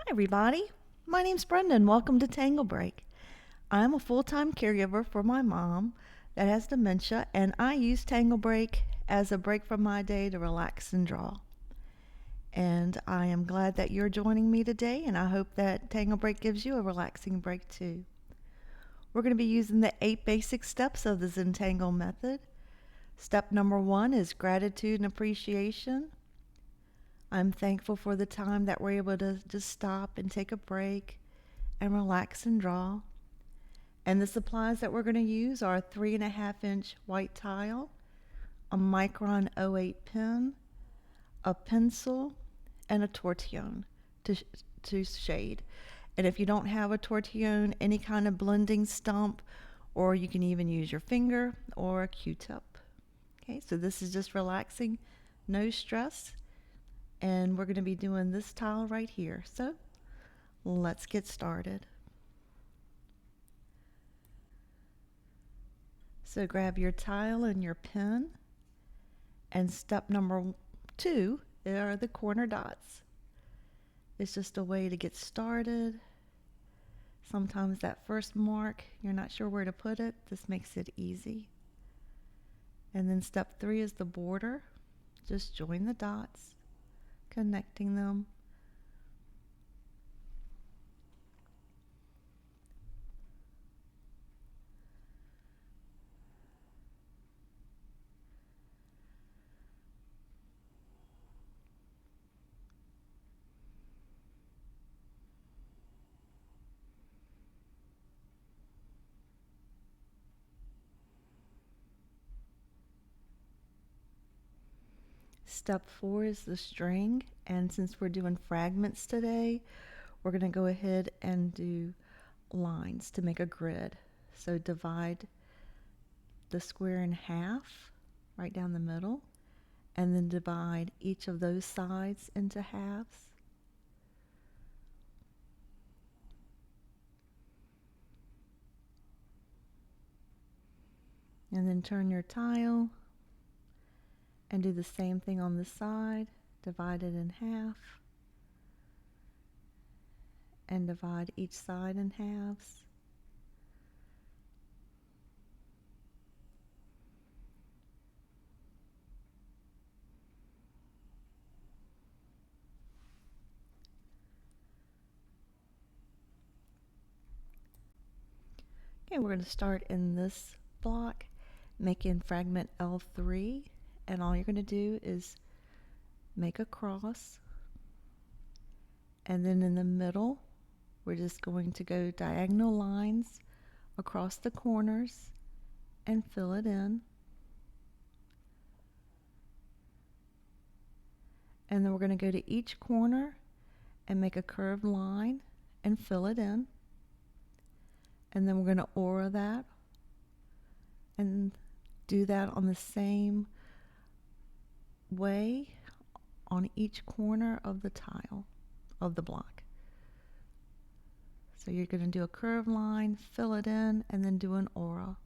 Everybody. My name's Brenda and welcome to TangleBreak. I'm a full-time caregiver for my mom that has dementia, and I use TangleBreak as a break from my day to relax and draw. And I am glad that you're joining me today, and I hope that TangleBreak gives you a relaxing break too. We're going to be using the 8 basic steps of the Zentangle Method. Step number 1 is gratitude and appreciation. I'm thankful for the time that we're able to just stop and take a break and relax and draw. And the supplies that we're going to use are a 3.5-inch white tile, a Micron 08 pen, a pencil, and a Tortillon to shade. And if you don't have a Tortillon, any kind of blending stump, or you can even use your finger or a Q-tip. Okay, so this is just relaxing, no stress. And we're going to be doing this tile right here. So let's get started. So grab your tile and your pen. And step number 2 are the corner dots. It's just a way to get started. Sometimes that first mark, you're not sure where to put it. This makes it easy. And then step 3 is the border. Just join the dots, connecting them. Step 4 is the string, and since we're doing fragments today, we're going to go ahead and do lines to make a grid. So divide the square in half, right down the middle, and then divide each of those sides into halves. And then turn your tile and do the same thing on this side. Divide it in half and divide each side in halves. Okay, we're going to start in this block making fragment L3, and all you're going to do is make a cross, and then in the middle we're just going to go diagonal lines across the corners and fill it in. And then we're going to go to each corner and make a curved line and fill it in. And then we're going to aura that and do that on the same way on each corner of the tile of the block. So you're going to do a curved line, fill it in, and then do an aura.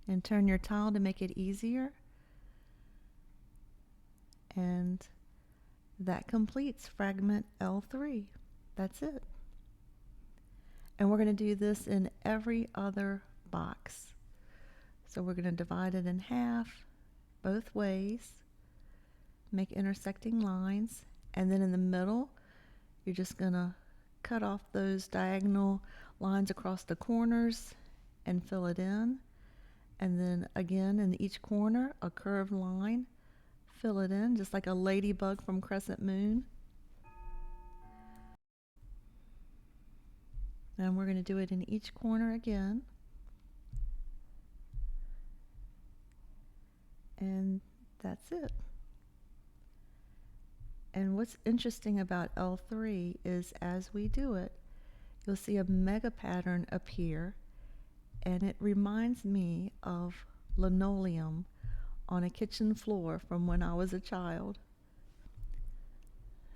And turn your tile to make it easier. And that completes fragment L3. That's it. And we're going to do this in every other box. So we're going to divide it in half both ways, make intersecting lines, and then in the middle you're just going to cut off those diagonal lines across the corners and fill it in. And then again in each corner a curved line, fill it in just like a ladybug from Crescent Moon. And we're going to do it in each corner again. And that's it. And what's interesting about L3 is as we do it, you'll see a mega pattern appear, and it reminds me of linoleum on a kitchen floor from when I was a child.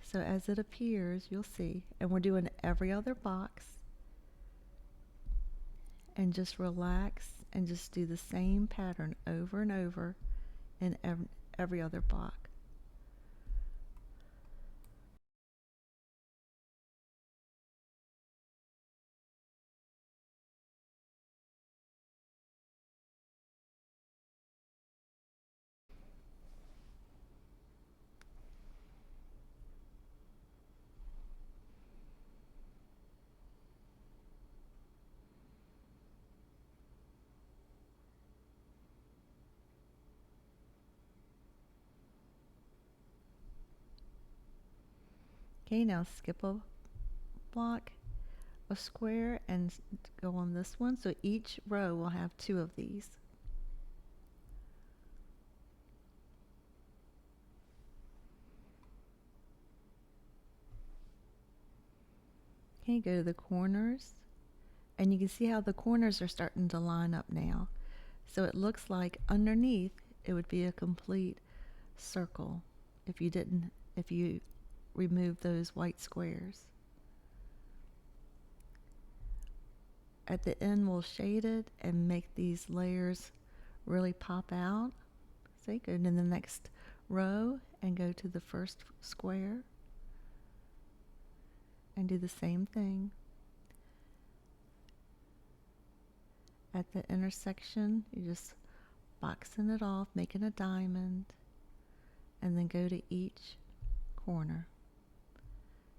So as it appears, you'll see, and we're doing every other box, and just relax and just do the same pattern over and over in every other box. Okay, now skip a block, a square, and go on this one. So each row will have 2 of these. Okay, go to the corners, and you can see how the corners are starting to line up now. So it looks like underneath it would be a complete circle if you remove those white squares. At the end we'll shade it and make these layers really pop out. So go to the next row and go to the first square and do the same thing. At the intersection, you're just boxing it off, making a diamond, and then go to each corner.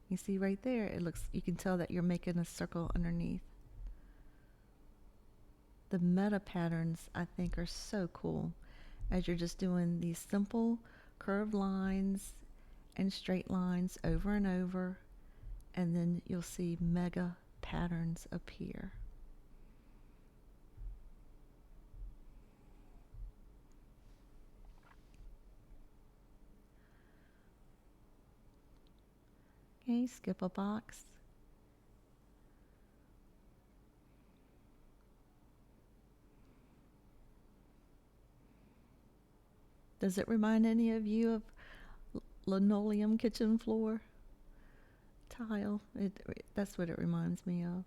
You see right there, you can tell that you're making a circle underneath. The meta patterns, I think, are so cool as you're just doing these simple curved lines and straight lines over and over, and then you'll see mega patterns appear. Okay, skip a box. Does it remind any of you of linoleum kitchen floor tile? That's what it reminds me of.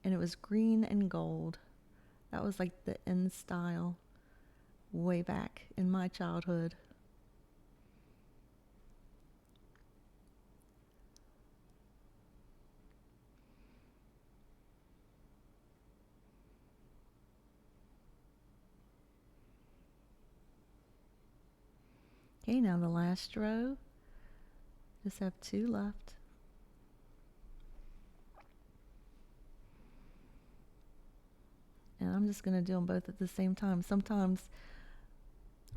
And it was green and gold. That was like the in style way back in my childhood. Okay, now the last row, just have 2 left. And I'm just going to do them both at the same time. Sometimes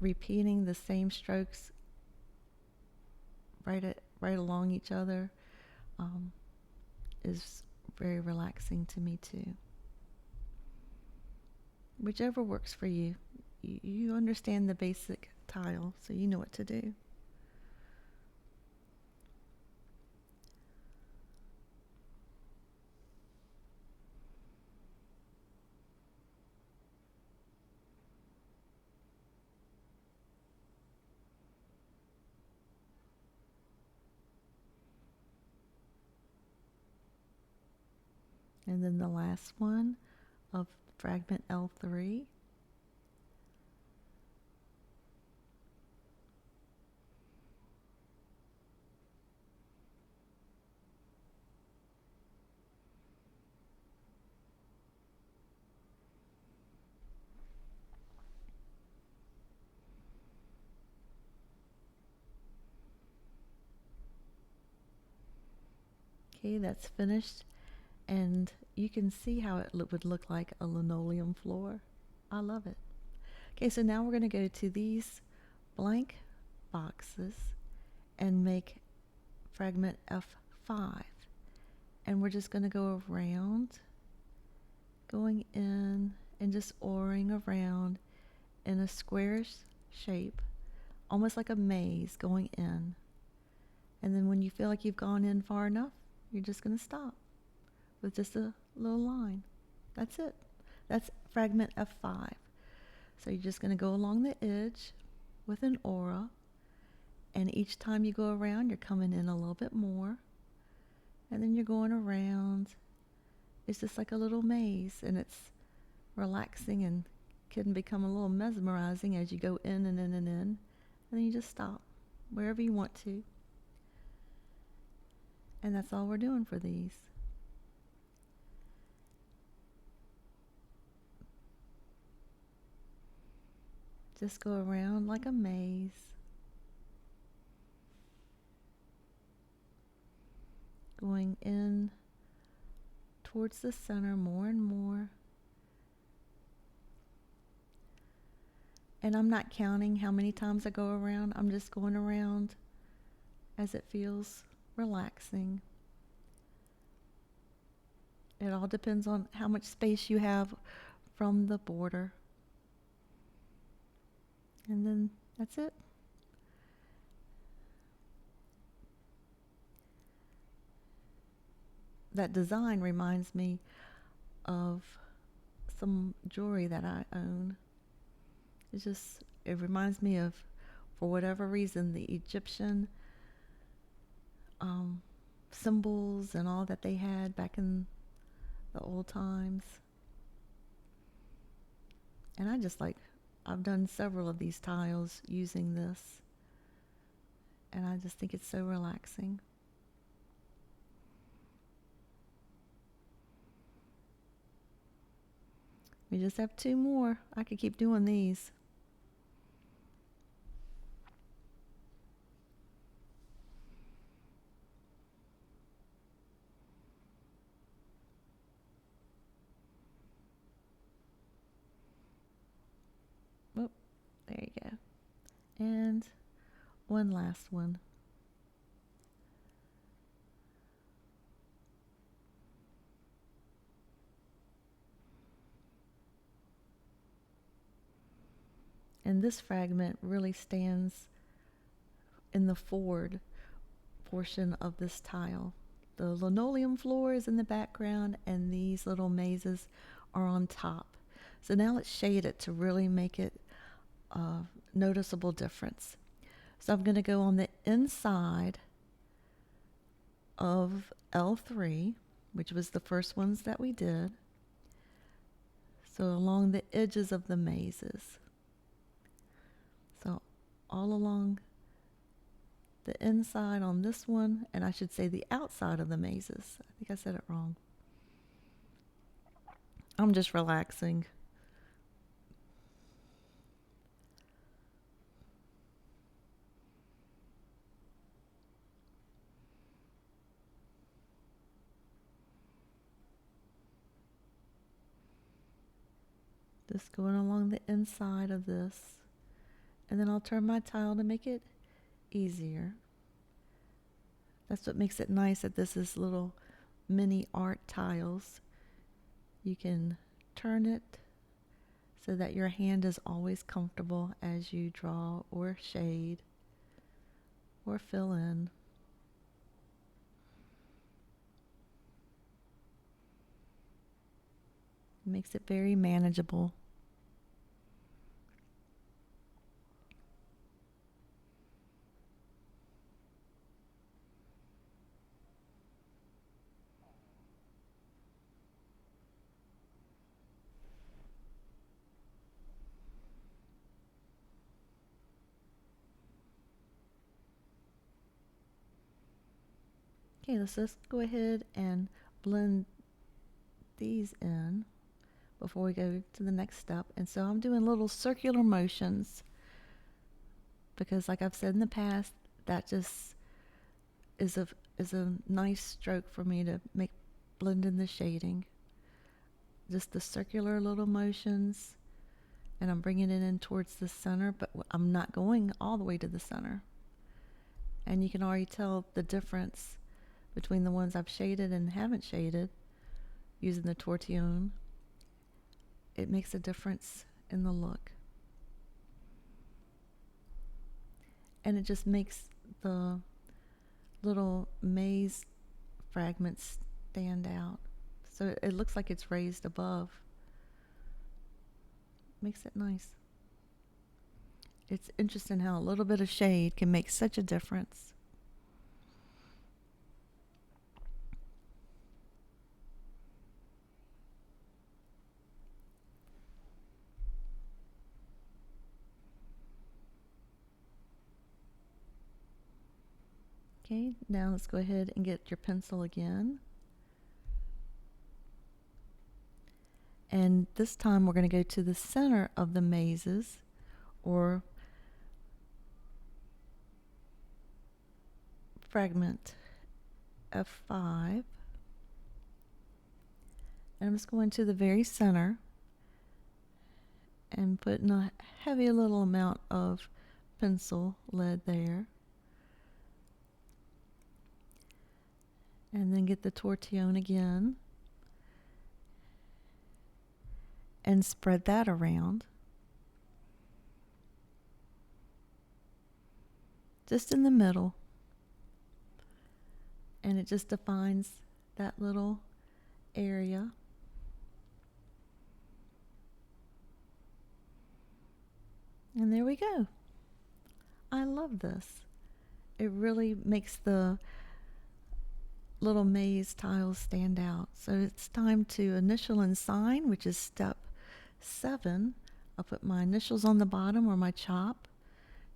repeating the same strokes right along each other is very relaxing to me too. Whichever works for you. You understand the basic tile, so you know what to do. And then the last one of fragment L3. Okay, that's finished, and you can see how it would look like a linoleum floor. I love it. Okay, so now we're going to go to these blank boxes and make fragment F5, and we're just going to go around, going in and just oring around in a squarish shape, almost like a maze going in. And then when you feel like you've gone in far enough, you're just going to stop with just a little line. That's it. That's fragment F5. So you're just going to go along the edge with an aura, and each time you go around, you're coming in a little bit more, and then you're going around. It's just like a little maze, and it's relaxing and can become a little mesmerizing as you go in and in and in, and then you just stop wherever you want to. And that's all we're doing for these. Just go around like a maze. Going in towards the center more and more. And I'm not counting how many times I go around. I'm just going around as it feels relaxing. It all depends on how much space you have from the border. And then that's it. That design reminds me of some jewelry that I own. It reminds me of, for whatever reason, the Egyptian um, symbols and all that they had back in the old times. And I've done several of these tiles using this, and I just think it's so relaxing. We just have 2 more. I could keep doing these. Oh, there you go. And one last one. And this fragment really stands in the forward portion of this tile. The linoleum floor is in the background, and these little mazes are on top. So now let's shade it to really make it a noticeable difference. So I'm going to go on the inside of L3, which was the first ones that we did. So along the edges of the mazes. So all along the inside on this one, and I should say the outside of the mazes. I think I said it wrong. I'm just relaxing. Just going along the inside of this. And then I'll turn my tile to make it easier. That's what makes it nice that this is little mini art tiles. You can turn it so that your hand is always comfortable as you draw or shade or fill in. It makes it very manageable. Okay, let's just go ahead and blend these in before we go to the next step. And so I'm doing little circular motions because, like I've said in the past, that just is a nice stroke for me to blend in the shading. Just the circular little motions, and I'm bringing it in towards the center, but I'm not going all the way to the center. And you can already tell the difference between the ones I've shaded and haven't shaded using the Tortillon. It makes a difference in the look. And it just makes the little maze fragments stand out. So it looks like it's raised above. Makes it nice. It's interesting how a little bit of shade can make such a difference. Okay, now let's go ahead and get your pencil again. And this time we're going to go to the center of the mazes, or fragment F5. And I'm just going to the very center, and putting a heavy little amount of pencil lead there. And then get the Tortillon again and spread that around. Just in the middle. And it just defines that little area. And there we go. I love this. It really makes the little maze tiles stand out. So it's time to initial and sign, which is step 7. I'll put my initials on the bottom or my chop.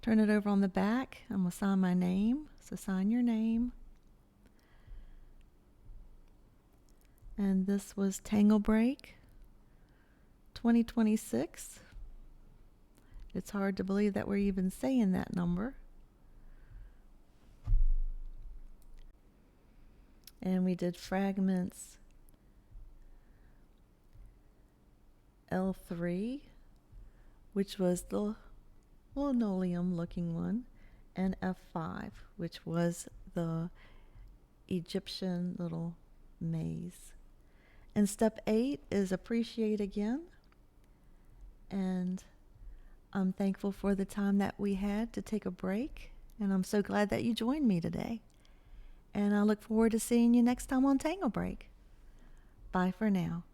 Turn it over on the back. I'm going to sign my name. So sign your name. And this was TangleBreak 2026. It's hard to believe that we're even saying that number. And we did Fragments L3, which was the linoleum looking one, and F5, which was the Egyptian little maze. And step 8 is appreciate again. And I'm thankful for the time that we had to take a break. And I'm so glad that you joined me today. And I look forward to seeing you next time on TangleBreak. Bye for now.